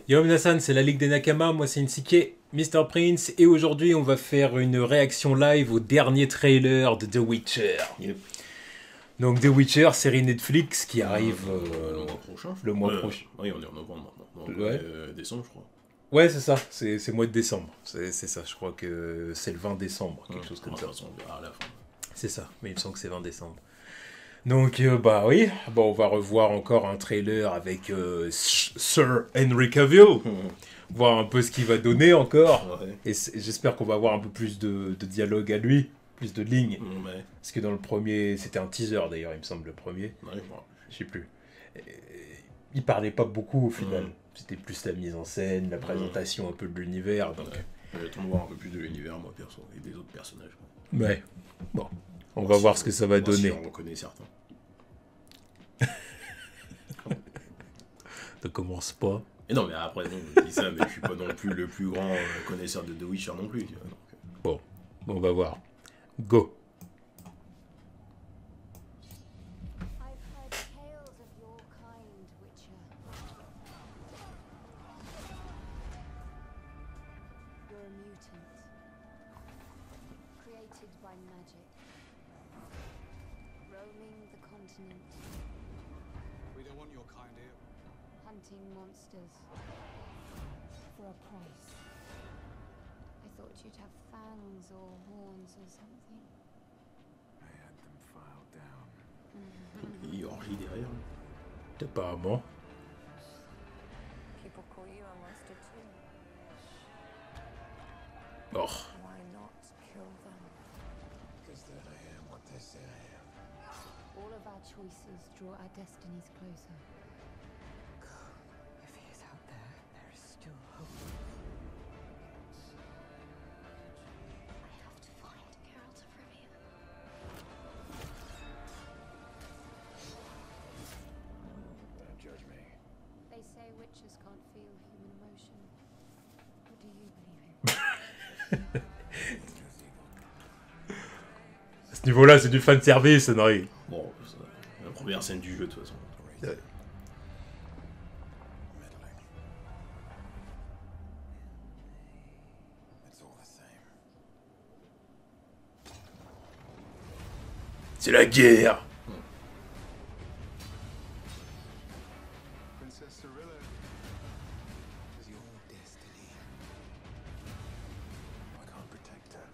Yo Minasan, c'est la Ligue des Nakama, moi c'est Insike, Mr. Prince, et aujourd'hui on va faire une réaction live au dernier trailer de The Witcher. Yep. Donc The Witcher, série Netflix qui arrive Le mois prochain. le mois prochain. Oui, on est en novembre maintenant. Donc, Ouais. Décembre, je crois. Ouais, c'est ça, c'est mois de décembre. C'est ça, je crois que c'est le 20 décembre, quelque chose comme De ça. toute façon, on verra à la fin. C'est ça, mais il me semble que c'est 20 décembre. Donc, bah oui, bon, on va revoir encore un trailer avec Sir Henry Cavill, voir un peu ce qu'il va donner encore. Ouais. Et j'espère qu'on va avoir un peu plus de dialogue à lui, plus de lignes. Ouais. Parce que dans le premier, c'était un teaser d'ailleurs, il me semble, le premier. Ouais, Je sais plus. Et il parlait pas beaucoup au final. Mhm. C'était plus la mise en scène, la présentation un peu de l'univers. Donc... J'attends de voir un peu plus de l'univers, moi, perso, et des autres personnages. Quoi. Ouais. Bon, on va voir ce que ça va Voir si donner. on reconnaît certains. Ne commence pas. Et non, mais après, non, je dis ça, mais je suis pas non plus le plus grand connaisseur de The Witcher non plus. Tu vois, donc, Bon, on va voir. Go. I've heard tales of your kind, Witcher. You're a mutant, created by magic, roaming the continent, We don't want your kind here. hunting monsters for a price. I thought you'd have fangs or horns or something. I had them filed down. il Henri derrière. Apparemment. People call you a monster too. Oh. Why not kill them? Because that I am what they say I am. All of our choices draw our destinies closer. If he is out there, there is still hope. I have to find Geralt of Rivia. Don't judge me. They say witches can't feel human emotion. What do you believe in? À ce niveau-là, c'est du fan service, Henry. Bon, c'est la première scène du jeu, de toute façon. Meddling. It's all the same. C'est la guerre. Princess Cirilla is your destiny. I can't protect her.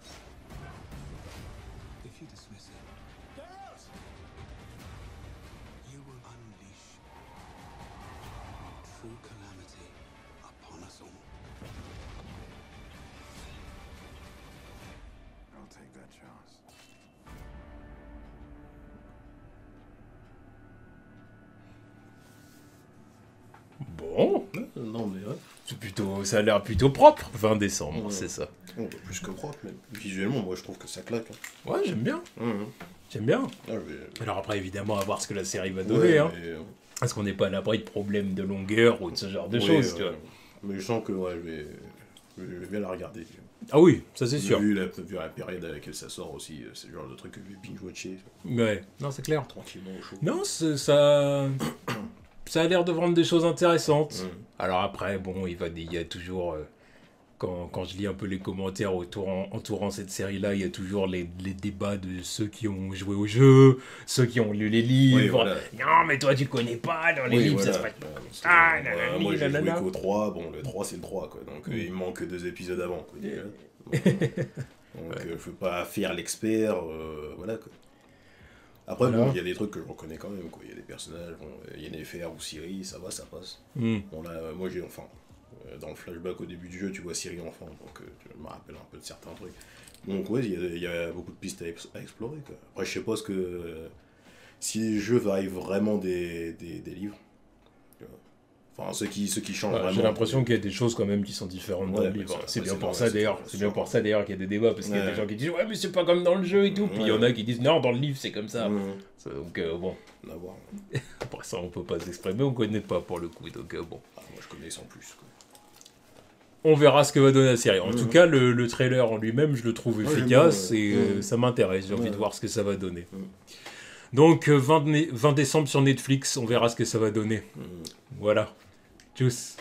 If you dismiss it, you will unleash true calamity upon us all. I'll take that chance. Bon, Non, mais ouais. c'est plutôt, ça a l'air plutôt propre. 20 décembre, Ouais. c'est ça. Bon, plus que propre, même. Visuellement, moi, je trouve que ça claque. Hein. Ouais, j'aime bien. Mhm. J'aime bien. Ah, je Alors après, évidemment, à voir ce que la série va vais- donner. Ouais, Hein. mais, Parce qu'on n'est pas à l'abri de problèmes de longueur ou de ce genre de ouais, choses, tu vois. Mais je sens que, ouais, je vais bien la regarder. Ah oui, ça c'est sûr. Vu la période à laquelle ça sort aussi, c'est le genre de truc que je vais binge-watcher Ouais, non, c'est clair. tranquillement au chaud. Non, ça... ça a l'air de vendre des choses intéressantes. Mhm. Alors après, bon, il y a toujours... quand je lis un peu les commentaires entourant cette série-là, il y a toujours les débats de ceux qui ont joué au jeu, ceux qui ont lu les livres. Oui, voilà. Non, mais toi, tu connais pas, dans les Oui, livres, voilà. ça se passe... Ouais, parce que, Ah, moi, nanani, moi, j'ai joué nanana. qu'au 3, bon, le 3 c'est le 3, quoi, donc il me manque 2 épisodes avant, quoi, déjà. Donc je veux pas faire l'expert, voilà, quoi. Après, Voilà. bon, il y a des trucs que je reconnais quand même, quoi, il y a des personnages, bon, Yennefer ou Ciri, ça va, ça passe. Hmm. Bon, là, moi j'ai, enfin, dans le flashback au début du jeu, tu vois Ciri enfant, donc je me rappelle un peu de certains trucs. Donc ouais, il y a beaucoup de pistes à explorer, quoi. Après, je sais pas ce que... si les jeux varient vraiment des livres. Tu vois. Enfin, ceux qui changent vraiment. J'ai l'impression qu'il y a des choses quand même qui sont différentes dans Ouais, le mais livre. ça, C'est ouais, bien c'est pour normal, ça c'est d'ailleurs. sûr. C'est bien pour ça d'ailleurs qu'il y a des débats parce qu'il y a Ouais. des gens qui disent ouais mais c'est pas comme dans le jeu et tout. Puis il y en a qui disent non dans le livre c'est comme ça. Mmh. Donc bon, À voir. après ça on peut pas s'exprimer, on connaît pas pour le coup. Donc bon, Ah, moi je connais sans plus, quoi. on verra ce que va donner la série. En Mhm. tout cas le trailer en lui-même je le trouve Ouais, j'aime efficace bien, et ouais. ça m'intéresse. J'ai envie Ouais. de voir ce que ça va donner. Mhm. Donc 20 décembre sur Netflix, on verra ce que ça va donner. Mmh. Voilà. Tchuss.